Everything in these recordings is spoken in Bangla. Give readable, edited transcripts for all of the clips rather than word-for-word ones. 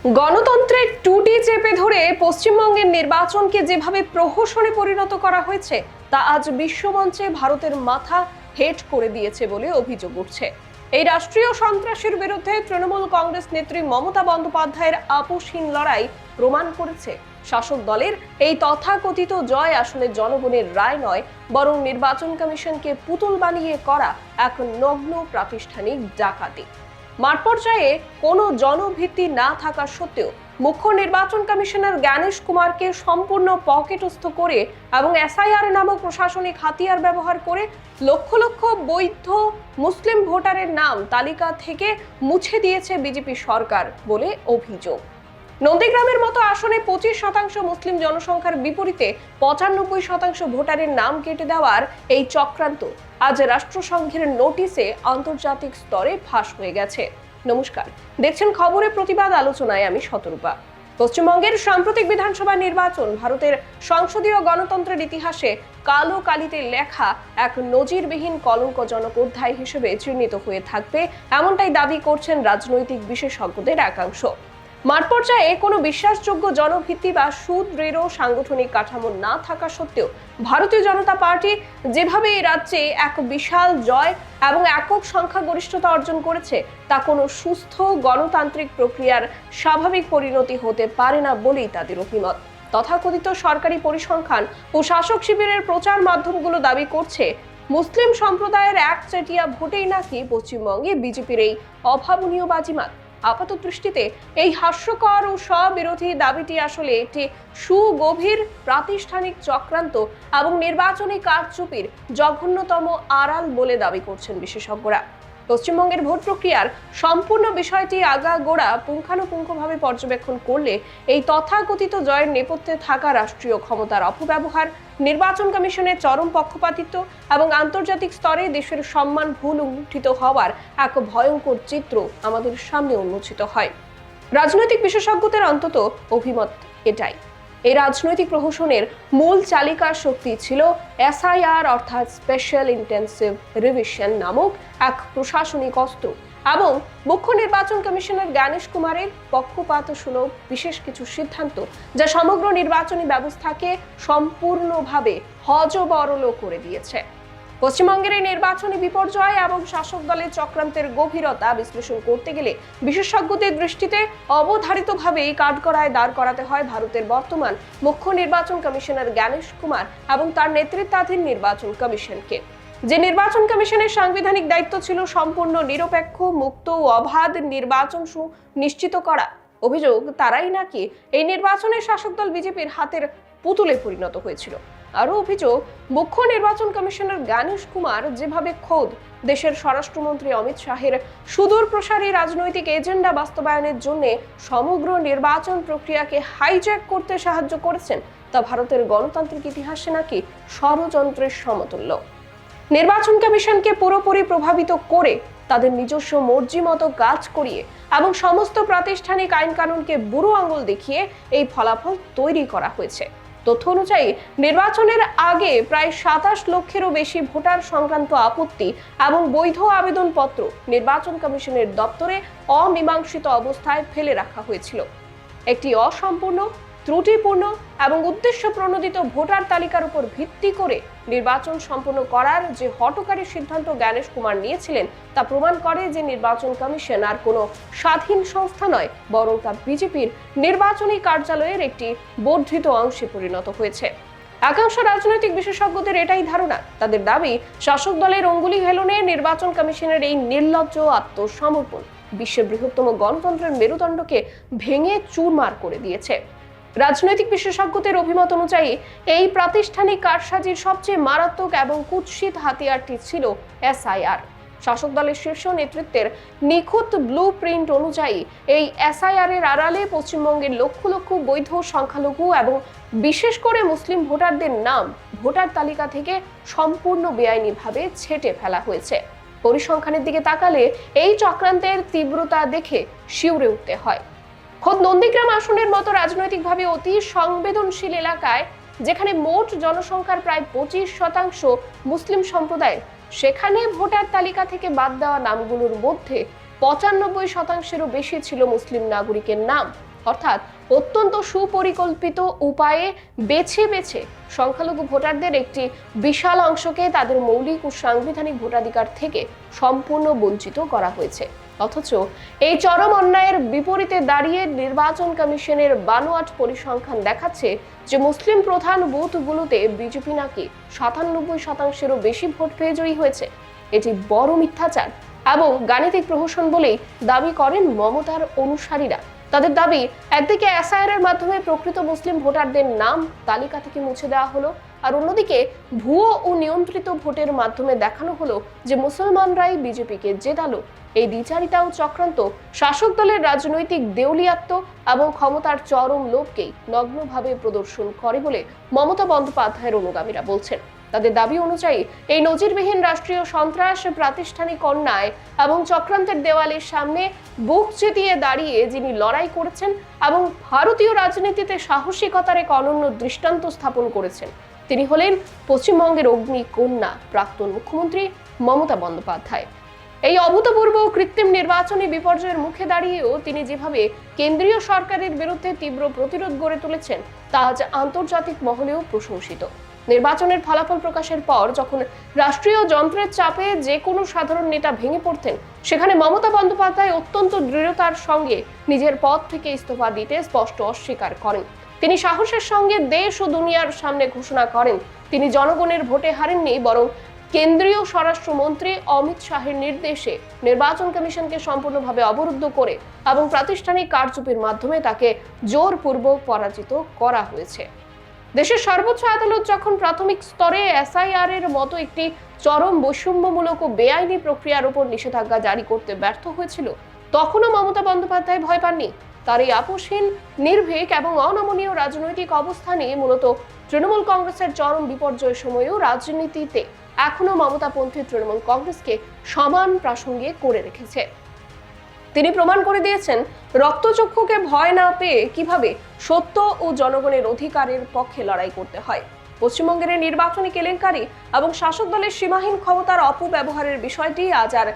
গণতন্ত্রের টুটি চেপে ধরে পশ্চিমবঙ্গের নির্বাচনকে যেভাবে প্রহসনে পরিণত করা হয়েছে তা আজ বিশ্বমঞ্চে ভারতের মাথা হেট করে দিয়েছে বলে অভিযোগ উঠছে। এই রাষ্ট্রীয় সন্ত্রাসের বিরুদ্ধে তৃণমূল কংগ্রেস নেত্রী মমতা বন্দ্যোপাধ্যায়ের আপোষহীন লড়াই প্রমাণ করেছে শাসক দলের এই তথাকথিত জয় আসলে জনগণের রায় নয়, বরং নির্বাচন কমিশনকে পুতুল বানিয়ে করা এক নগ্ন প্রাতিষ্ঠানিক ডাকাতি। মাঠ পর্যায়ে কোনো জনভিত্তি না থাকা সত্ত্বেও মুখ্য নির্বাচন কমিশনার জ্ঞানেশ কুমারকে সম্পূর্ণ পকেটস্থ করে এবং এসআইআর নামক প্রশাসনিক হাতিয়ার ব্যবহার করে লক্ষ লক্ষ বৈধ মুসলিম ভোটারের নাম তালিকা থেকে মুছে দিয়েছে বিজেপি সরকার বলে অভিযোগ। নন্দীগ্রামের মতো আসনে 25% মুসলিম জনসংখ্যার বিপরীতে 95% ভোটারের নাম কেটে দেওয়ার এই চক্রান্ত আজ রাষ্ট্রসংঘের নোটিশে আন্তর্জাতিক স্তরে ফাঁস হয়ে গেছে। নমস্কার, দেখছেন খবরের প্রতিবাদ আলোচনায় আমি শতরূপা। পশ্চিমবঙ্গের সাম্প্রতিক বিধানসভা নির্বাচন ভারতের সংসদীয় গণতন্ত্রের ইতিহাসে কালো কালিতে লেখা এক নজিরবিহীন কলঙ্কজনক অধ্যায় হিসেবে চিহ্নিত হয়ে থাকবে, এমনটাই দাবি করছেন রাজনৈতিক বিশেষজ্ঞদের একাংশ। মাঠ পর্যায়ে কোনো বিশ্বাসযোগ্য জনভিত্তি বা সুদৃঢ় সাংগঠনিক কাঠামো না থাকা সত্ত্বেও ভারতীয় জনতা পার্টি যেভাবে এই রাজ্যে এক বিশাল জয় এবং একক সংখ্যাগরিষ্ঠতা অর্জন করেছে তা কোনো সুস্থ গণতান্ত্রিক প্রক্রিয়ার স্বাভাবিক পরিণতি হতে পারে না বলেই তাদের অভিমত। তথাকথিত সরকারি পরিসংখ্যান ও শাসক শিবিরের প্রচার মাধ্যমগুলো দাবি করছে মুসলিম সম্প্রদায়ের একচেটিয়া ভোটেই নাকি পশ্চিমবঙ্গে বিজেপির এই অভাবনীয় বাজিমাত। আপাত দৃষ্টিতে এই হাস্যকর ও স্ববিরোধী দাবিটি আসলে একটি সুগভীর প্রাতিষ্ঠানিক চক্রান্ত এবং নির্বাচনী কারচুপির জঘন্যতম আড়াল বলে দাবি করছেন বিশেষজ্ঞরা। পশ্চিমবঙ্গের ভোট প্রক্রিয়ার সম্পূর্ণ বিষয়টি আগাগোড়া পুঙ্খানুপুঙ্খভাবে পর্যবেক্ষণ করলে এই তথাকথিত জয়ের নেপথ্যে থাকা রাষ্ট্রীয় ক্ষমতার অপব্যবহার, নির্বাচন কমিশনের চরম পক্ষপাতিত্ব এবং আন্তর্জাতিক স্তরে দেশের সম্মান ভুল উন্মোচিত হওয়ার এক ভয়ঙ্কর চিত্র আমাদের সামনে উন্মোচিত হয়। রাজনৈতিক বিশেষজ্ঞদের অন্তত অভিমত এটাই, এই রাজনৈতিক প্রহসনের মূল চালিকা শক্তি ছিল এসআইআর অর্থাৎ স্পেশাল ইন্টেন্সিভ রিভিশন নামক এক প্রশাসনিক অস্ত্র এবং মুখ্য নির্বাচন কমিশনার জ্ঞানেশ কুমারের পক্ষপাতসুলভ বিশেষ কিছু সিদ্ধান্ত, যা সমগ্র নির্বাচনী ব্যবস্থাকে সম্পূর্ণভাবে হযবরল করে দিয়েছে। পশ্চিমবঙ্গের এই নির্বাচনী বিপর্যয় এবং শাসক দলের চক্রান্তের গভীরতা বিশ্লেষণ করতে গেলে বিশেষজ্ঞদের দৃষ্টিতে অবধারিতভাবেই কাঠগড়ায় দাঁড় করাতে হয় ভারতের বর্তমান মুখ্য নির্বাচন কমিশনার জ্ঞানেশ কুমার এবং তার নেতৃত্বাধীন নির্বাচন কমিশনকে। যে নির্বাচন কমিশনের সাংবিধানিক দায়িত্ব ছিল সম্পূর্ণ নিরপেক্ষ, মুক্ত ও অবাধ নির্বাচন সুনিশ্চিত করা। অভিযোগ তারাই নাকি এই নির্বাচনের শাসক দল বিজেপির হাতের পুতুলে পরিণত হয়েছিল। আরও অভিযোগ, মুখ্য নির্বাচন কমিশনার জ্ঞানেশ কুমার যেভাবে খোদ দেশের স্বরাষ্ট্রমন্ত্রী অমিত শাহের সুদূর প্রসারী রাজনৈতিক এজেন্ডা বাস্তবায়নের জন্য সমগ্র নির্বাচন প্রক্রিয়াকে হাইজ্যাক করতে সাহায্য করেছেন তা ভারতের গণতান্ত্রিক ইতিহাসে নাকি ষড়যন্ত্রের সমতুল্য। নির্বাচন কমিশনকে পুরোপুরি প্রভাবিত করে তাদের নিজস্ব মর্জি মতো কাজ করিয়ে এবং সমস্ত প্রাতিষ্ঠানিক আইন কানুনকে বুড়ো আঙুল দেখিয়ে এই ফলাফল তৈরি করা হয়েছে। তথ্য অনুযায়ী নির্বাচনের আগে প্রায় 27 লক্ষেরও বেশি ভোটার সংক্রান্ত আপত্তি এবং বৈধ আবেদনপত্র নির্বাচন কমিশনের দপ্তরে অমীমাংসিত অবস্থায় ফেলে রাখা হয়েছিল। একটি অসম্পূর্ণ, ত্রুটিপূর্ণ এবং উদ্দেশ্য প্রণোদিত ভোটার তালিকার উপর ভিত্তি করে নির্বাচন সম্পন্ন করার যে হঠকারী সিদ্ধান্ত জ্ঞানেশ কুমার নিয়েছিলেন তা প্রমাণ করে যে নির্বাচন কমিশন আর কোনো স্বাধীন সংস্থা নয়, বরং তা বিজেপির নির্বাচনী কার্যালয়ের একটি বর্ধিত অংশে পরিণত হয়েছে। একাংশ রাজনৈতিক বিশেষজ্ঞদের এটাই ধারণা। তাদের দাবি, শাসক দলের অঙ্গুলি হেলনে নির্বাচন কমিশনের এই নির্লজ্জ আত্মসমর্পণ বিশ্বের বৃহত্তম গণতন্ত্রের মেরুদণ্ডকে ভেঙে চুরমার করে দিয়েছে। রাজনৈতিক বিশেষজ্ঞদের অভিমত অনুযায়ী এই প্রাতিষ্ঠানিক কারসাজির সবচেয়ে মারাত্মক এবং কুৎসিত হাতিয়ারটি ছিল এসআইআর। শাসক দলের শীর্ষ নেতৃত্বের নিখুঁত ব্লু প্রিন্ট অনুযায়ী এই এসআইআর এর আড়ালে পশ্চিমবঙ্গের লক্ষ লক্ষ বৈধ সংখ্যালঘু এবং বিশেষ করে মুসলিম ভোটারদের নাম ভোটার তালিকা থেকে সম্পূর্ণ বেআইনিভাবে ছেঁটে ফেলা হয়েছে। পরিসংখ্যানের দিকে তাকালে এই চক্রান্তের তীব্রতা দেখে শিউরে উঠতে হয়। খোদ নন্দীগ্রাম আসনের মতো রাজনৈতিকভাবে অতি সংবেদনশীল এলাকায়, যেখানে মোট জনসংখ্যার প্রায় 25% মুসলিম সম্প্রদায়ের, সেখানে ভোটার তালিকা থেকে বাদ দেওয়া নামগুলোর মধ্যে 95%-এরও বেশি ছিল মুসলিম নাগরিকের নাম। অর্থাৎ অত্যন্ত সুপরিকল্পিত উপায়ে বেছে বেছে সংখ্যালঘু ভোটারদের একটি বিশাল অংশকে তাদের মৌলিক ও সাংবিধানিক ভোটাধিকার থেকে সম্পূর্ণ বঞ্চিত করা হয়েছে। অথচ এই চরম অন্যায়ের বিপরীতে দাঁড়িয়ে নির্বাচন কমিশনের বানোয়াট পরিসংখ্যান দেখাচ্ছে যে মুসলিম প্রধান বুথগুলোতে বিজেপি নাকি ৯৭%-এরও বেশি ভোট পেয়ে জয়ী হয়েছে। এটি বড় মিথ্যাচার এবং গাণিতিক প্রহসন বলেই দাবি করেন মমতার অনুসারীরা। তাদের দাবি, একদিকে এসআইআর এর মাধ্যমে প্রকৃত মুসলিম ভোটারদের নাম তালিকা থেকে মুছে দেওয়া হলো, আর অন্যদিকে ভুয়ো ও নিয়ন্ত্রিত ভোটের মাধ্যমে দেখানো হলো যে মুসলমানরাই বিজেপিকে জেতালো। এই দ্বিচারিতা ও চক্রান্ত শাসক দলের রাজনৈতিক দেউলিয়াত্ব এবং ক্ষমতার চরম লোভকেই নগ্নভাবে প্রদর্শন করে বলে মমতা বন্দ্যোপাধ্যায়ের অনুগামীরা বলছেন। তাদের দাবি অনুযায়ী এই নজিরবিহীন রাষ্ট্রীয় সন্ত্রাস, প্রাতিষ্ঠানিক অন্যায় এবং চক্রান্তের দেওয়ালের সামনে বুক চিতিয়ে দাঁড়িয়ে যিনি লড়াই করেছেন এবং ভারতীয় রাজনীতিতে সাহসিকতার এক অনন্য দৃষ্টান্ত স্থাপন করেছেন, তিনি হলেন পশ্চিমবঙ্গের অগ্নি কন্যা প্রাক্তন মুখ্যমন্ত্রী মমতা বন্দ্যোপাধ্যায়। এই অভূতপূর্ব কৃত্রিম নির্বাচনী বিপর্যয়ের মুখে দাঁড়িয়েও তিনি যেভাবে কেন্দ্রীয় সরকারের বিরুদ্ধে তীব্র প্রতিরোধ গড়ে তুলেছেন তা আজ আন্তর্জাতিক মহলেও প্রশংসিত। নির্বাচনের ফলাফল প্রকাশের পর যখন রাষ্ট্রীয় যন্ত্রের চাপে যে কোনো সাধারণ নেতা ভেঙে পড়তেন, সেখানে মমতা বন্দ্যোপাধ্যায় অত্যন্ত দৃঢ়তার সঙ্গে নিজের পদ থেকে ইস্তফা দিতে স্পষ্ট অস্বীকার করেন। তিনি সাহসের সঙ্গে দেশ ও দুনিয়ার সামনে ঘোষণা করেন তিনি জনগণের ভোটে হারেননি, বরং কেন্দ্রীয় স্বরাষ্ট্রমন্ত্রী অমিত শাহের নির্দেশে নির্বাচন কমিশনকে সম্পূর্ণভাবে অবরুদ্ধ করে এবং প্রাতিষ্ঠানিক কারচুপির মাধ্যমে তাকে জোরপূর্বক পরাজিত করা হয়েছে। দেশের সর্বোচ্চ আদালত যখন প্রাথমিক স্তরে এসআইআর এর মতো একটি চরম বৈষম্যমূলক ও বেআইনি প্রক্রিয়ার উপর নিষেধাজ্ঞা জারি করতে ব্যর্থ হয়েছিল, তখনও মমতা বন্দ্যোপাধ্যায় ভয় পাননি। তার এই আপোষহীন, নির্ভীক এবং অনমনীয় রাজনৈতিক অবস্থানে মূলত তৃণমূল কংগ্রেসের চরম বিপর্যয়ের সময়েও রাজনীতিতে এখনো মমতাপন্থী তৃণমূল কংগ্রেসকে সমান প্রাসঙ্গিক করে রেখেছে। তিনি প্রমাণ করে দিয়েছেন রক্তচক্ষুকে ভয় না পেয়ে কিভাবে সত্য ও জনগণের অধিকারের পক্ষে লড়াই করতে হয়। পশ্চিমবঙ্গের নির্বাচনী কেলেঙ্কারি এবং শাসক দলের সীমাহীন ক্ষমতার অপব্যবহারের বিষয়টি আজ আর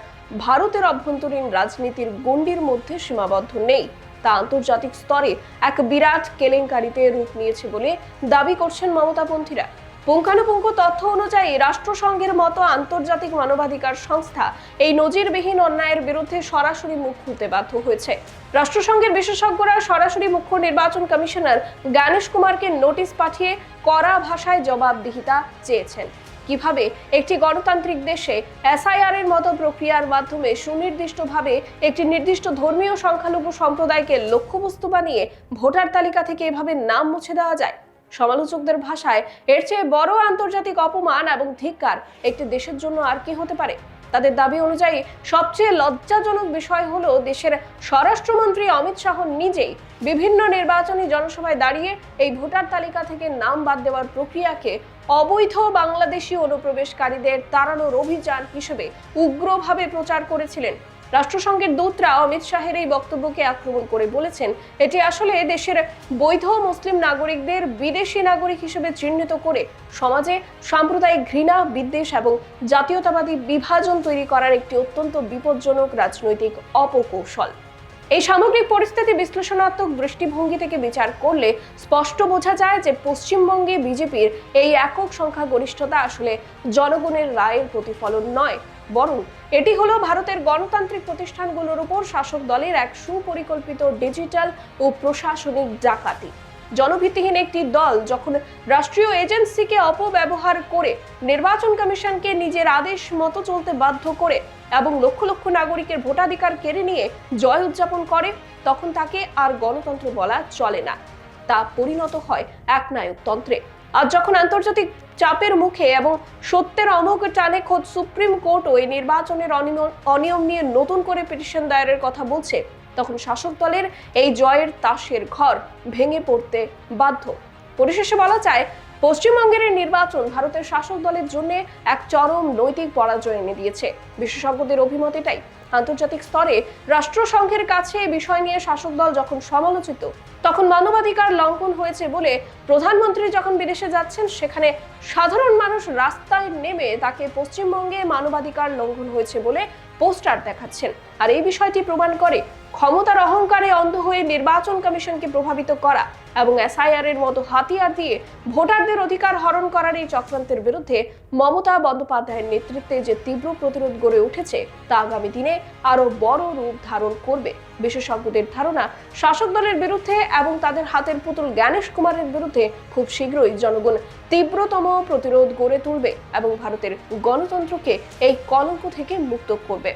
ভারতের অভ্যন্তরীণ রাজনীতির গণ্ডির মধ্যে সীমাবদ্ধ নেই, তা আন্তর্জাতিক স্তরে এক বিরাট কেলেঙ্কারিতে রূপ নিয়েছে বলে দাবি করছেন মমতাপন্থীরা। পুঙ্খানুপুঙ্খ তথ্য অনুযায়ী রাষ্ট্রসংঘের মতো আন্তর্জাতিক মানবাধিকার সংস্থা এই নজিরবিহীন অন্যায়ের বিরুদ্ধে সরাসরি মুখ খুলতে বাধ্য হয়েছে। রাষ্ট্রসংঘের বিশেষজ্ঞরা সরাসরি মুখ্য নির্বাচন কমিশনার জ্ঞানেশ কুমারকে নোটিশ পাঠিয়ে কড়া ভাষায় জবাবদিহিতা চেয়েছেন। কিভাবে একটি গণতান্ত্রিক দেশে এসআইআর এর মতো প্রক্রিয়ার মাধ্যমে সুনির্দিষ্টভাবে একটি নির্দিষ্ট ধর্মীয় সংখ্যালঘু সম্প্রদায়কে লক্ষ্যবস্তু বানিয়ে ভোটার তালিকা থেকে এভাবে নাম মুছে দেওয়া যায়। সমালোচকদের ভাষায় এর চেয়ে বড় আন্তর্জাতিক অপমান এবং ধিক্কার একটি দেশের জন্য আর কি হতে পারে। তাদের দাবি অনুযায়ী সবচেয়ে লজ্জাজনক বিষয় হলো দেশের স্বরাষ্ট্রমন্ত্রী অমিত শাহ নিজেই বিভিন্ন নির্বাচনী জনসভায় দাঁড়িয়ে এই ভোটার তালিকা থেকে নাম বাদ দেওয়ার প্রক্রিয়াকে অবৈধ বাংলাদেশি অনুপ্রবেশকারীদের তাড়ানোর অভিযান হিসেবে উগ্রভাবে প্রচার করেছিলেন। রাষ্ট্রসংঘের দূতরা অমিত শাহের এই বক্তব্যকে আক্রমণ করে বলেছেন এটি আসলে দেশের বৈধ মুসলিম নাগরিকদের বিদেশি নাগরিক হিসেবে চিহ্নিত করে সমাজে সাম্প্রদায়িক ঘৃণা, বিদ্বেষ এবং জাতীয়তাবাদী বিভাজন তৈরি করার একটি অত্যন্ত বিপজ্জনক রাজনৈতিক অপকৌশল। এই সামগ্রিক পরিস্থিতি বিশ্লেষণাত্মক দৃষ্টিভঙ্গি থেকে বিচার করলে স্পষ্ট বোঝা যায় যে পশ্চিমবঙ্গে বিজেপির এই একক সংখ্যাগরিষ্ঠতা আসলে জনগণের রায়ের প্রতিফলন নয়, বরং এটি হলো ভারতের গণতান্ত্রিক প্রতিষ্ঠানগুলোর উপর শাসক দলের এক সুপরিকল্পিত ডিজিটাল ও প্রশাসনিক ডাকাতি। জনভিত্তিহীন একটি দল যখন রাষ্ট্রীয় এজেন্সিকে অপব্যবহার করে নির্বাচন কমিশনকে নিজের আদেশ মতো চলতে বাধ্য করে এবং লক্ষ লক্ষ নাগরিকের ভোটাধিকার কেড়ে নিয়ে জয় উদযাপন করে, তখন তাকে আর গণতন্ত্র বলা চলে না, তা পরিণত হয় একনায়কতন্ত্রে। আজ যখন আন্তর্জাতিক চাপের মুখে এবং সত্যের অমোঘ টানে খোদ সুপ্রিম কোর্টও এই নির্বাচনের অনিয়ম নিয়ে নতুন করে পিটিশন দায়েরের কথা বলছে, তখন শাসক দলের এই জয়ের তাসের ঘর ভেঙে পড়তে বাধ্য। পরিশেষে বলা যায়, পশ্চিমবঙ্গের নির্বাচন ভারতের শাসক দলের জন্য এক চরম নৈতিক পরাজয় এনে দিয়েছে। বিশেষজ্ঞদের অভিমত এটাই। আন্তর্জাতিক স্তরে রাষ্ট্রসংঘের কাছে এই বিষয় নিয়ে শাসক দল যখন সমালোচিত, তখন মানবাধিকার লঙ্ঘন হয়েছে বলে প্রধানমন্ত্রী যখন বিদেশে যাচ্ছেন, সেখানে সাধারণ মানুষ রাস্তায় নেমে তাকে পশ্চিমবঙ্গে মানবাধিকার লঙ্ঘন হয়েছে বলে পোস্টার দেখাচ্ছেন। আর এই বিষয়টি প্রমাণ করে ক্ষমতার অহংকারে অন্ধ হয়ে নির্বাচন কমিশনকে প্রভাবিত করা এবং এসআইআর এর মতো হাতিয়ার দিয়ে ভোটারদের অধিকার হরণ করার এই চক্রান্তের বিরুদ্ধে মমতা বন্দ্যোপাধ্যায়ের নেতৃত্বে যে তীব্র প্রতিরোধ গড়ে উঠেছে তা আগামী দিনে আরো বড় রূপ ধারণ করবে। বিশেষজ্ঞদের ধারণা, শাসক দলের বিরুদ্ধে এবং তাদের হাতের পুতুল জ্ঞানেশ কুমারের বিরুদ্ধে খুব শীঘ্রই জনগণ তীব্রতম প্রতিরোধ গড়ে তুলবে এবং ভারতের গণতন্ত্রকে এই কলঙ্ক থেকে মুক্ত করবে।